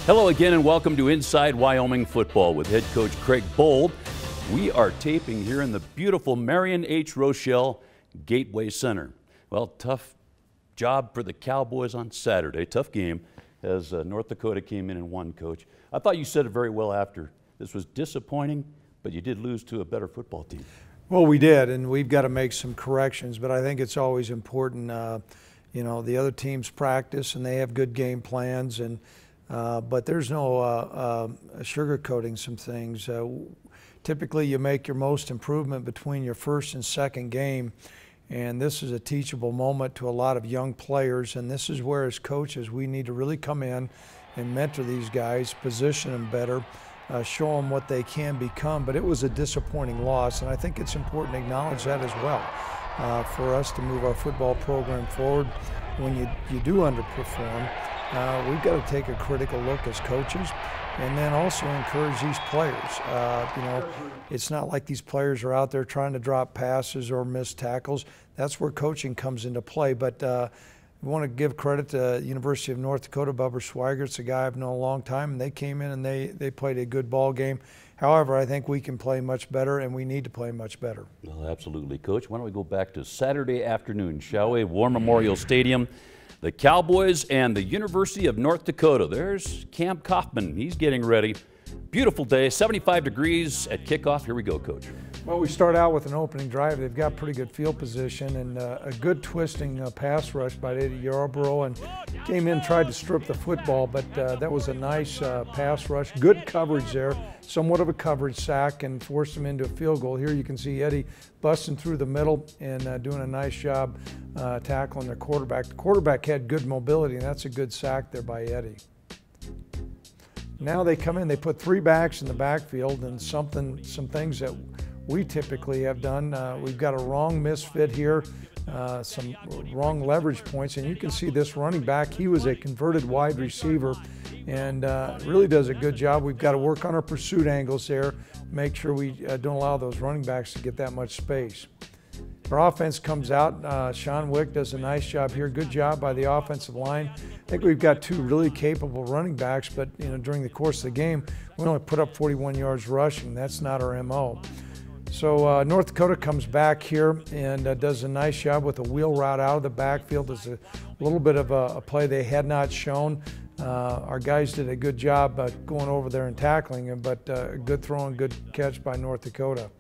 Hello again and welcome to Inside Wyoming Football with head coach Craig Bohl. We are taping here in the beautiful Marion H. Rochelle Gateway Center. Well, tough job for the Cowboys on Saturday. Tough game as North Dakota came in and won, Coach. I thought you said it very well after. This was disappointing, but you did lose to a better football team. Well, we did, and we've got to make some corrections, but I think it's always important. You know, the other teams practice and they have good game plans, and but there's no sugarcoating some things. Typically, you make your most improvement between your first and second game, and this is a teachable moment to a lot of young players, and this is where, as coaches, we need to really come in and mentor these guys, position them better, show them what they can become. But it was a disappointing loss, and I think it's important to acknowledge that as well. For us to move our football program forward, when you do underperform, we've got to take a critical look as coaches and then also encourage these players. You know, it's not like these players are out there trying to drop passes or miss tackles. That's where coaching comes into play. But we want to give credit to University of North Dakota, Bubba Schweigert's a guy I've known a long time, and they came in and they played a good ball game. However, I think we can play much better, and we need to play much better. Well, absolutely, Coach. Why don't we go back to Saturday afternoon, shall we? War Memorial Stadium. The Cowboys and the University of North Dakota. There's Cam Kaufman. He's getting ready. Beautiful day, 75 degrees at kickoff. Here we go, Coach. Well, we start out with an opening drive. They've got pretty good field position and a good twisting pass rush by Eddie Yarborough, and came in, tried to strip the football, but that was a nice pass rush. Good coverage there, somewhat of a coverage sack, and forced him into a field goal. Here you can see Eddie busting through the middle and doing a nice job tackling their quarterback. The quarterback had good mobility, and that's a good sack there by Eddie. Now they come in, they put three backs in the backfield, and some things that we typically have done. We've got a wrong misfit here, some wrong leverage points, and you can see this running back, he was a converted wide receiver and really does a good job. We've got to work on our pursuit angles there, make sure we don't allow those running backs to get that much space. Our offense comes out. Sean Wick does a nice job here. Good job by the offensive line. I think we've got two really capable running backs, but you know, during the course of the game, we only put up 41 yards rushing. That's not our MO. So North Dakota comes back here and does a nice job with a wheel route out of the backfield. It's a little bit of a play they had not shown. Our guys did a good job going over there and tackling him, but a good throw and good catch by North Dakota.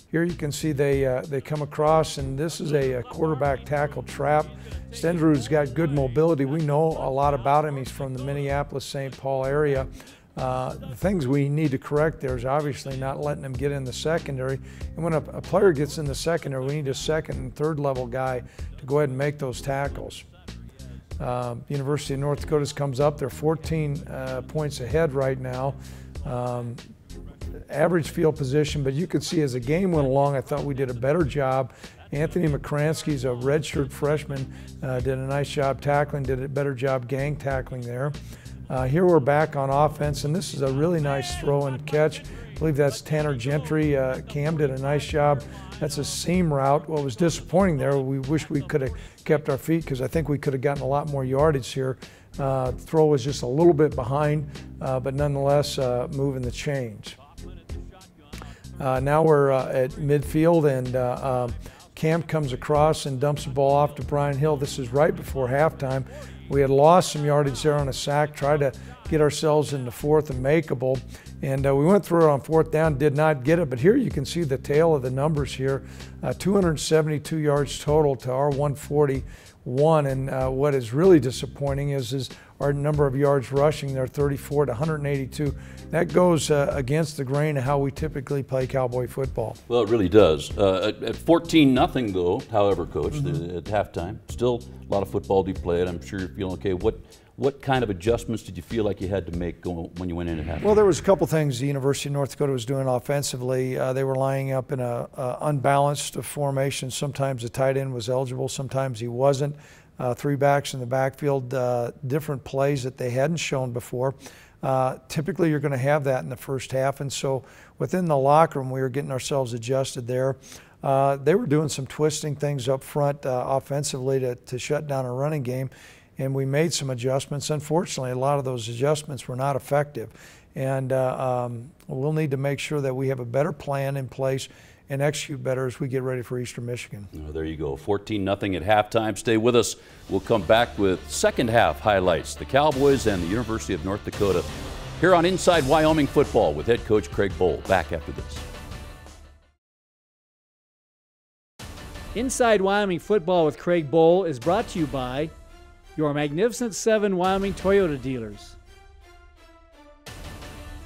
Here you can see they come across, and this is a quarterback tackle trap. Stenderud's got good mobility. We know a lot about him. He's from the Minneapolis-St. Paul area. The things we need to correct there is obviously not letting him get in the secondary. And when a player gets in the secondary, we need a second and third level guy to go ahead and make those tackles. University of North Dakota comes up. They're 14 points ahead right now. Average field position, but you could see as the game went along, I thought we did a better job. Anthony McCransky's a redshirt freshman, did a nice job tackling, did a better job gang tackling there. Here we're back on offense, and this is a really nice throw and catch. I believe that's Tanner Gentry. Cam did a nice job. That's a seam route. What was disappointing there, we wish we could have kept our feet, because I think we could have gotten a lot more yardage here. Throw was just a little bit behind, but nonetheless moving the chains. Now we're at midfield, and Cam comes across and dumps the ball off to Brian Hill. This is right before halftime. We had lost some yardage there on a sack, tried to get ourselves into fourth and makeable, and we went through it on fourth down, did not get it. But here you can see the tail of the numbers here, 272 yards total to our 141, and what is really disappointing is our number of yards rushing there, 34 to 182. That goes against the grain of how we typically play Cowboy football. Well, it really does. At 14-0 though, however, Coach, at halftime, still a lot of football to be played. I'm sure you're feeling okay. What kind of adjustments did you feel like you had to make when you went in at halftime? Well, there was a couple things the University of North Dakota was doing offensively. They were lining up in a unbalanced formation. Sometimes the tight end was eligible, sometimes he wasn't. Three backs in the backfield, different plays that they hadn't shown before. Typically you're going to have that in the first half, and so within the locker room we were getting ourselves adjusted there. They were doing some twisting things up front offensively to shut down a running game, and we made some adjustments. Unfortunately, a lot of those adjustments were not effective, and we'll need to make sure that we have a better plan in place and execute better as we get ready for Eastern Michigan. Oh, there you go, 14-0 at halftime. Stay with us. We'll come back with second half highlights, the Cowboys and the University of North Dakota, here on Inside Wyoming Football with head coach Craig Bohl. Back after this. Inside Wyoming Football with Craig Bohl is brought to you by your Magnificent 7 Wyoming Toyota dealers,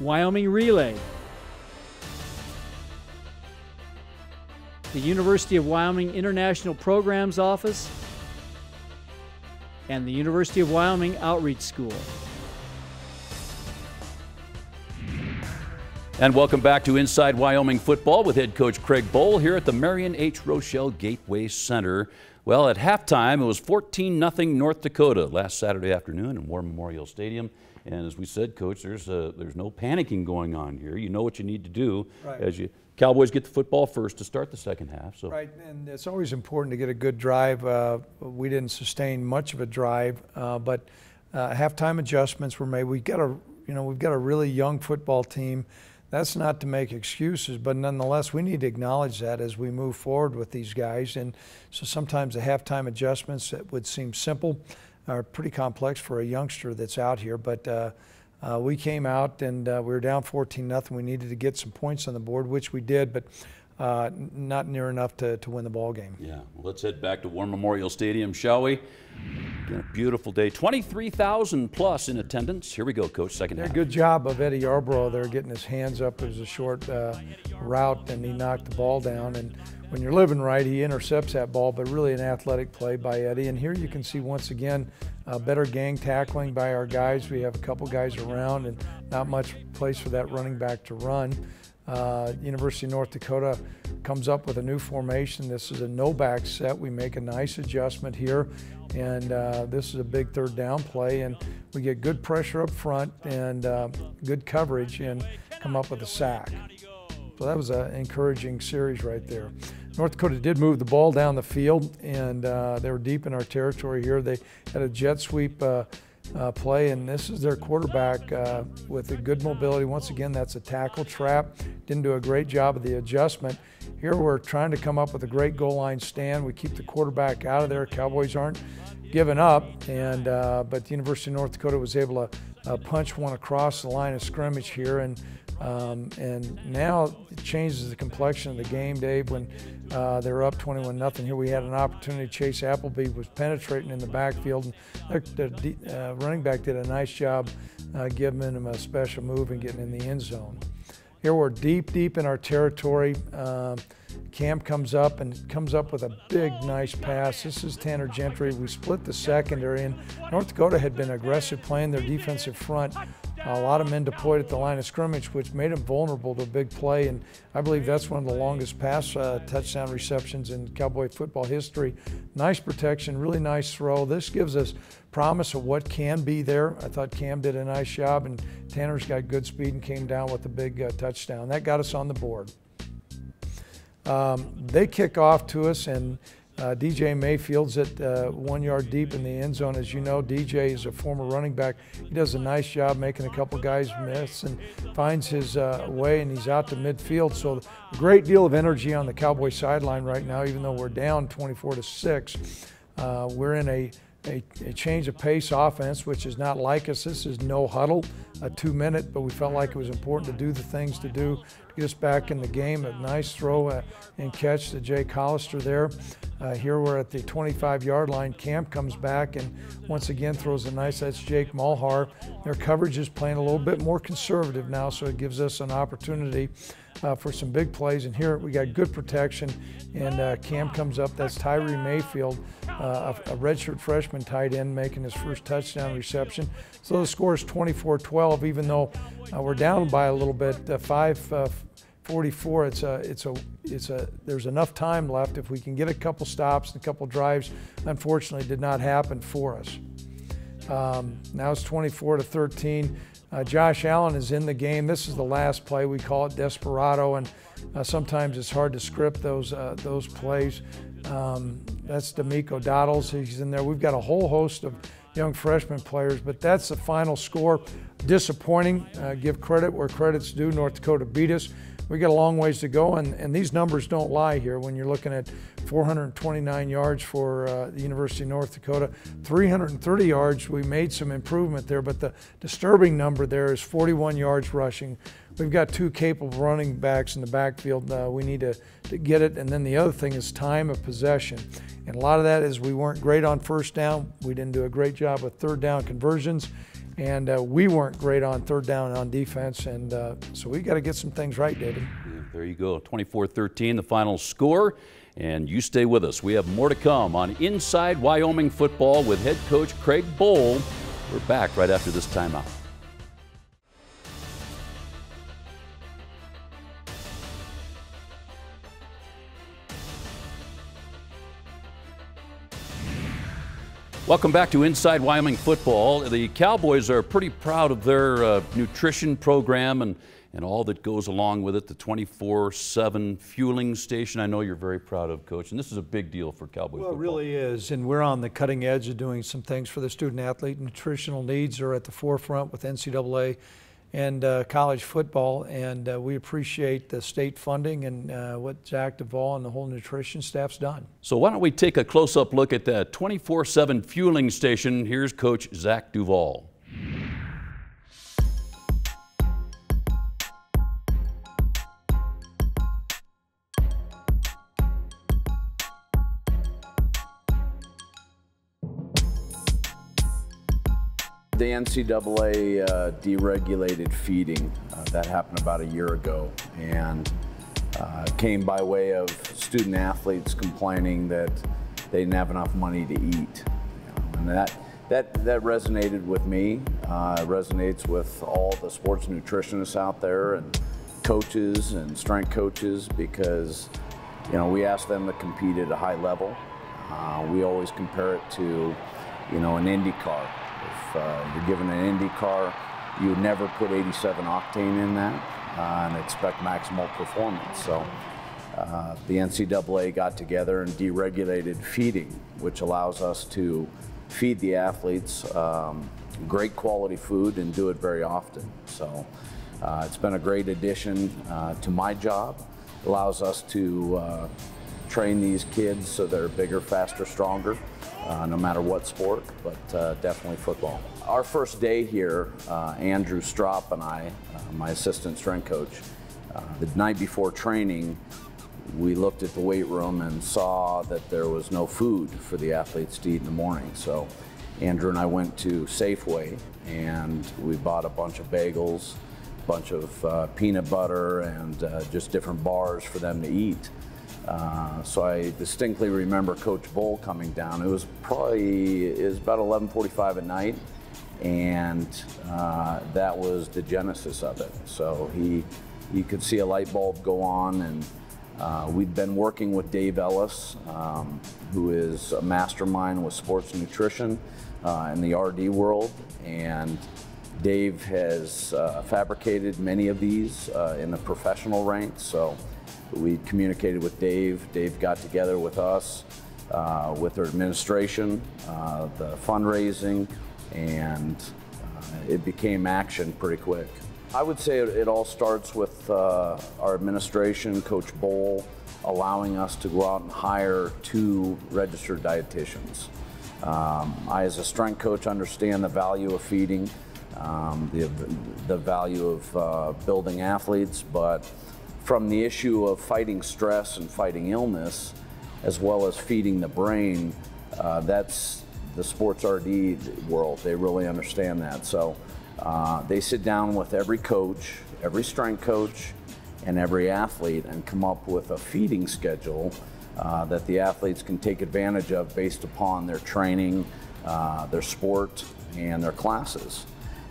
Wyoming Relay, the University of Wyoming International Programs Office, and the University of Wyoming Outreach School. And welcome back to Inside Wyoming Football with head coach Craig Bohl here at the Marion H. Rochelle Gateway Center. Well, at halftime, it was 14-0 North Dakota last Saturday afternoon in War Memorial Stadium. And as we said, Coach, there's no panicking going on here. You know what you need to do as you Cowboys get the football first to start the second half. So. Right, and it's always important to get a good drive. We didn't sustain much of a drive, but halftime adjustments were made. We've got a really young football team. That's not to make excuses, but nonetheless, we need to acknowledge that as we move forward with these guys. And so sometimes the halftime adjustments that would seem simple are pretty complex for a youngster that's out here. But we came out and we were down 14-0. We needed to get some points on the board, which we did, but not near enough to win the ball game. Yeah, well, let's head back to War Memorial Stadium, shall we? Again, a beautiful day. 23,000 plus in attendance. Here we go, Coach, second half. Good job of Eddie Yarborough there, getting his hands up. It was a short route, and he knocked the ball down. And when you're living right, he intercepts that ball, but really an athletic play by Eddie. And here you can see, once again, better gang tackling by our guys. We have a couple guys around and not much place for that running back to run. University of North Dakota comes up with a new formation. This is a no-back set. We make a nice adjustment here, and this is a big third down play, and we get good pressure up front and good coverage and come up with a sack. So that was an encouraging series right there. North Dakota did move the ball down the field, and they were deep in our territory here. They had a jet sweep play, and this is their quarterback with a good mobility. Once again, that's a tackle trap. Didn't do a great job of the adjustment. Here we're trying to come up with a great goal line stand. We keep the quarterback out of there. Cowboys aren't giving up, and but the University of North Dakota was able to punch one across the line of scrimmage here, and now it changes the complexion of the game, Dave, when they're up 21-0. Here we had an opportunity. Chase Appleby was penetrating in the backfield, and the running back did a nice job giving him a special move and getting in the end zone. Here we're deep in our territory. Cam comes up with a big, nice pass. This is Tanner Gentry. We split the secondary, and North Dakota had been aggressive playing their defensive front. A lot of men deployed at the line of scrimmage, which made them vulnerable to a big play, and I believe that's one of the longest pass touchdown receptions in Cowboy football history. Nice protection, really nice throw. This gives us promise of what can be there. I thought Cam did a nice job, and Tanner's got good speed and came down with a big touchdown. That got us on the board. They kick off to us, and DJ Mayfield's at 1 yard deep in the end zone. As you know, DJ is a former running back. He does a nice job making a couple guys miss and finds his way, and he's out to midfield. So a great deal of energy on the Cowboy sideline right now, even though we're down 24-6. We're in a change of pace offense, which is not like us. This is no huddle, a 2-minute, but we felt like it was important to do the things to do to get us back in the game. A nice throw and catch to Jake Hollister there. Here we're at the 25-yard line. Camp comes back and once again throws a nice, that's Jake Mulhar. Their coverage is playing a little bit more conservative now, so it gives us an opportunity for some big plays. And here we got good protection, and Cam comes up. That's Tyree Mayfield, a redshirt freshman tight end, making his first touchdown reception. So the score is 24-12, even though we're down by a little bit, 5:44. There's enough time left. If we can get a couple stops and a couple drives, unfortunately, did not happen for us. Now it's 24-13. Josh Allen is in the game. This is the last play. We call it desperado, and sometimes it's hard to script those plays. That's D'Amico Doddles. He's in there. We've got a whole host of young freshman players, but that's the final score. Disappointing. Give credit where credit's due. North Dakota beat us. We got a long ways to go, and these numbers don't lie here. When you're looking at 429 yards for the University of North Dakota, 330 yards, we made some improvement there, but the disturbing number there is 41 yards rushing. We've got two capable running backs in the backfield. We need to get it, and then the other thing is time of possession. And a lot of that is we weren't great on first down. We didn't do a great job with third down conversions. And we weren't great on third down on defense, and so we got to get some things right, David. Yeah, there you go, 24-13, the final score, and you stay with us. We have more to come on Inside Wyoming Football with head coach Craig Bohl. We're back right after this timeout. Welcome back to Inside Wyoming Football. The Cowboys are pretty proud of their nutrition program and all that goes along with it, the 24/7 fueling station. I know you're very proud of, Coach, and this is a big deal for Cowboy football. Well, it really is, and we're on the cutting edge of doing some things for the student athlete. Nutritional needs are at the forefront with NCAA and college football, and we appreciate the state funding and what Zach Duvall and the whole nutrition staff's done. So why don't we take a close-up look at the 24/7 fueling station. Here's Coach Zach Duvall. The NCAA deregulated feeding. That happened about a year ago, and came by way of student athletes complaining that they didn't have enough money to eat. And that resonated with me. It resonates with all the sports nutritionists out there and coaches and strength coaches, because we ask them to compete at a high level. We always compare it to an Indy car. If you're given an Indy car, you would never put 87 octane in that and expect maximal performance. So the NCAA got together and deregulated feeding, which allows us to feed the athletes great quality food and do it very often. So it's been a great addition to my job. It allows us to train these kids so they're bigger, faster, stronger. No matter what sport, but definitely football. Our first day here, Andrew Strop and I, my assistant strength coach, the night before training, we looked at the weight room and saw that there was no food for the athletes to eat in the morning. So Andrew and I went to Safeway and we bought a bunch of bagels, a bunch of peanut butter, and just different bars for them to eat. So I distinctly remember Coach Bohl coming down. It was about 11:45 at night, and that was the genesis of it. So he could see a light bulb go on, and we'd been working with Dave Ellis, who is a mastermind with sports nutrition in the RD world, and Dave has fabricated many of these in the professional ranks. So we communicated with Dave. Dave got together with us, with our administration, the fundraising, and it became action pretty quick. I would say it all starts with our administration, Coach Bohl, allowing us to go out and hire 2 registered dietitians. I, as a strength coach, understand the value of feeding, the value of building athletes, but from the issue of fighting stress and fighting illness, as well as feeding the brain, that's the sports RD world. They really understand that. So they sit down with every coach, every strength coach, and every athlete and come up with a feeding schedule that the athletes can take advantage of based upon their training, their sport, and their classes.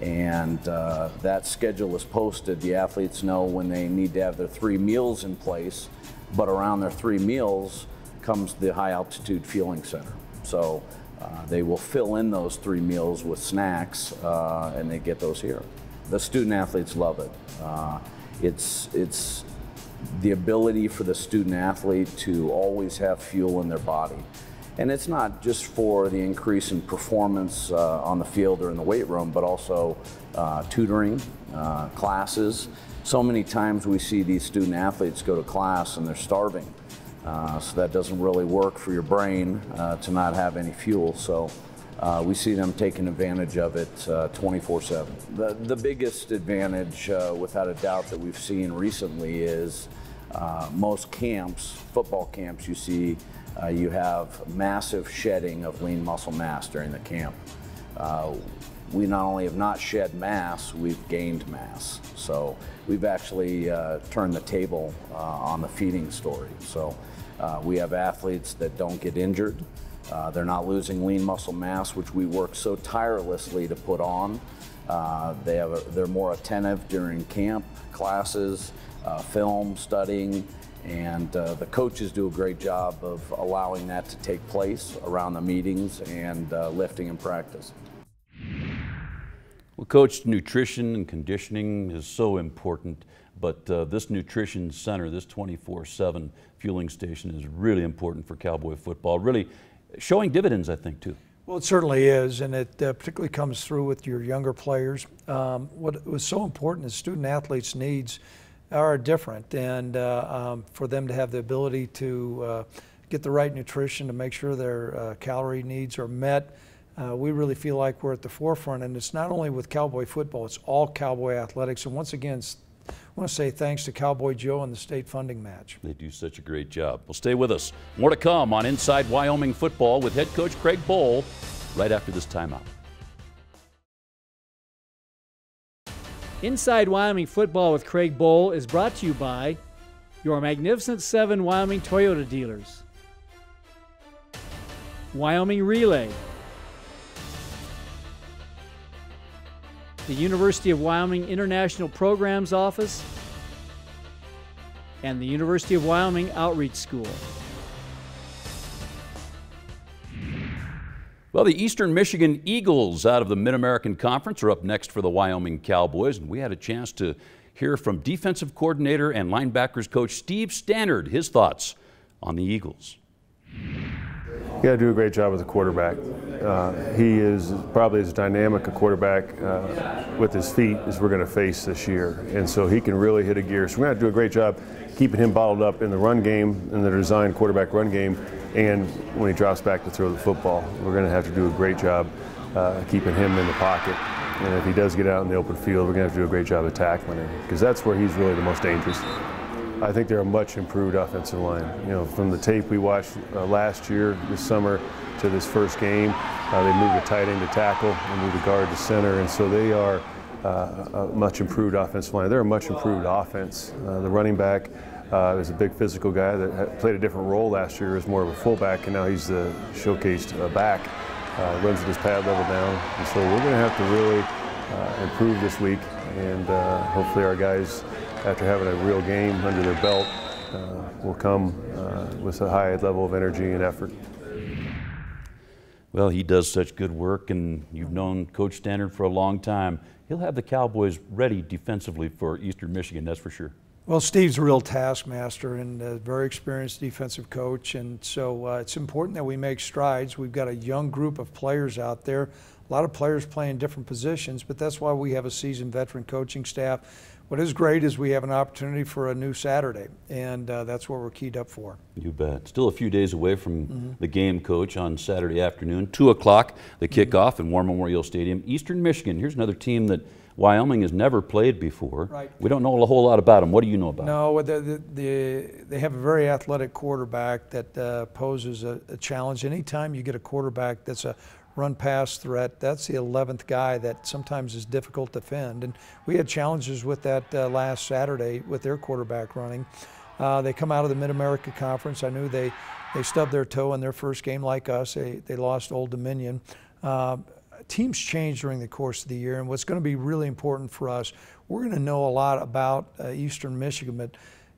And that schedule is posted. The athletes know when they need to have their 3 meals in place, but around their 3 meals comes the high altitude fueling center. So they will fill in those 3 meals with snacks, and they get those here. The student athletes love it. It's the ability for the student athlete to always have fuel in their body. And it's not just for the increase in performance on the field or in the weight room, but also tutoring, classes. So many times we see these student athletes go to class and they're starving. So that doesn't really work for your brain to not have any fuel. So we see them taking advantage of it 24/7. The biggest advantage, without a doubt, that we've seen recently is most camps, football camps, you see you have massive shedding of lean muscle mass during the camp. We not only have not shed mass, we've gained mass. So we've actually turned the table on the feeding story. So we have athletes that don't get injured. They're not losing lean muscle mass, which we work so tirelessly to put on. They're more attentive during camp, classes, film, studying, and the coaches do a great job of allowing that to take place around the meetings and lifting and practice. Well, Coach, nutrition and conditioning is so important, but this nutrition center, this 24/7 fueling station is really important for Cowboy football, really showing dividends, I think, too. Well, it certainly is, and it particularly comes through with your younger players. What was so important is student athletes' needs are different, and for them to have the ability to get the right nutrition to make sure their calorie needs are met, we really feel like we're at the forefront. And it's not only with Cowboy football, it's all Cowboy athletics. And once again, I want to say thanks to Cowboy Joe and the state funding match. They do such a great job. Well, stay with us. More to come on Inside Wyoming Football with head coach Craig Bohl right after this timeout. Inside Wyoming Football with Craig Bohl is brought to you by your Magnificent 7 Wyoming Toyota dealers, Wyoming Relay, the University of Wyoming International Programs Office, and the University of Wyoming Outreach School. Well, the Eastern Michigan Eagles out of the Mid-American Conference are up next for the Wyoming Cowboys, and we had a chance to hear from defensive coordinator and linebackers coach Steve Stannard, his thoughts on the Eagles. You got to do a great job with the quarterback. He is probably as dynamic a quarterback with his feet as we're going to face this year, and so he can really hit a gear. So we're going to have to do a great job keeping him bottled up in the run game, in the designed quarterback run game, and when he drops back to throw the football. We're going to have to do a great job keeping him in the pocket. And if he does get out in the open field, we're going to have to do a great job of tackling him, because that's where he's really the most dangerous. I think they're a much improved offensive line. You know, from the tape we watched last year, this summer, to this first game, they moved the tight end to tackle, they moved the guard to center, and so they are a much improved offensive line. They're a much improved offense. The running back is a big physical guy that played a different role last year as more of a fullback, and now he's the showcased back. Runs at his pad level down, and so we're going to have to really improve this week, and hopefully our guys, after having a real game under their belt, will come with a high level of energy and effort. Well, he does such good work, and you've known Coach Stannard for a long time. He'll have the Cowboys ready defensively for Eastern Michigan, that's for sure. Well, Steve's a real taskmaster and a very experienced defensive coach, and so it's important that we make strides. We've got a young group of players out there, a lot of players playing different positions, but that's why we have a seasoned veteran coaching staff. What is great is we have an opportunity for a new Saturday, and that's what we're keyed up for. You bet. Still a few days away from the game, Coach, on Saturday afternoon, 2 o'clock, the kickoff in War Memorial Stadium. Eastern Michigan, here's another team that Wyoming has never played before. Right. We don't know a whole lot about them. What do you know about them? No, they have a very athletic quarterback that poses a challenge. Anytime you get a quarterback that's a run-pass threat, that's the 11th guy that sometimes is difficult to defend. And we had challenges with that last Saturday with their quarterback running. They come out of the Mid-America Conference. I knew they stubbed their toe in their first game like us. They lost Old Dominion. Teams change during the course of the year, and what's going to be really important for us, we're going to know a lot about Eastern Michigan, but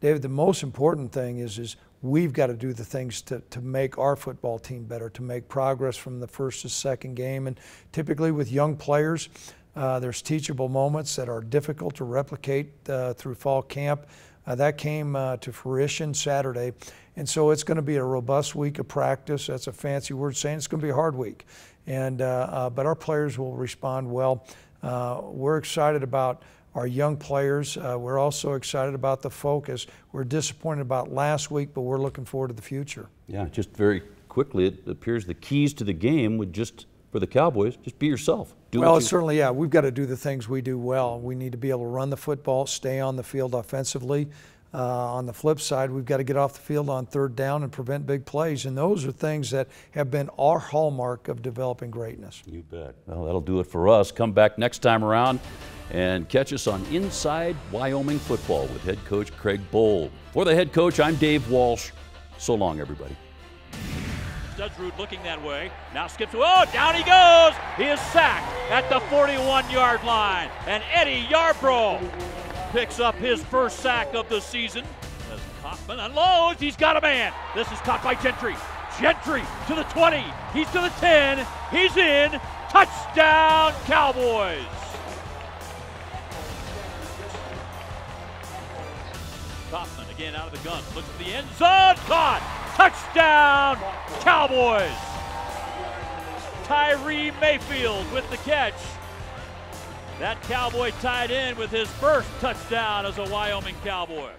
David, the most important thing is we've got to do the things to make our football team better, to make progress from the first to second game. And typically with young players, there's teachable moments that are difficult to replicate through fall camp. That came to fruition Saturday. And so it's going to be a robust week of practice. That's a fancy word saying it's going to be a hard week. And, but our players will respond well. We're excited about our young players. We're also excited about the focus. We're disappointed about last week, but we're looking forward to the future. Yeah, just very quickly, it appears the keys to the game would just, for the Cowboys, just be yourself. Well, certainly, yeah. We've got to do the things we do well. We need to be able to run the football, stay on the field offensively. On the flip side, we've got to get off the field on third down and prevent big plays. And those are things that have been our hallmark of developing greatness. You bet. Well, that'll do it for us. Come back next time around and catch us on Inside Wyoming Football with head coach Craig Bohl. For the head coach, I'm Dave Walsh. So long, everybody. Studsrud looking that way. Now skips. Oh, down he goes. He is sacked at the 41-yard line. And Eddie Yarbrough picks up his first sack of the season. As Kaufman unloads, he's got a man. This is caught by Gentry. Gentry to the 20. He's to the 10. He's in. Touchdown, Cowboys. Kaufman again out of the gun. Looks for the end zone. Caught. Touchdown, Cowboys. Tyree Mayfield with the catch. That Cowboy tied in with his first touchdown as a Wyoming Cowboy.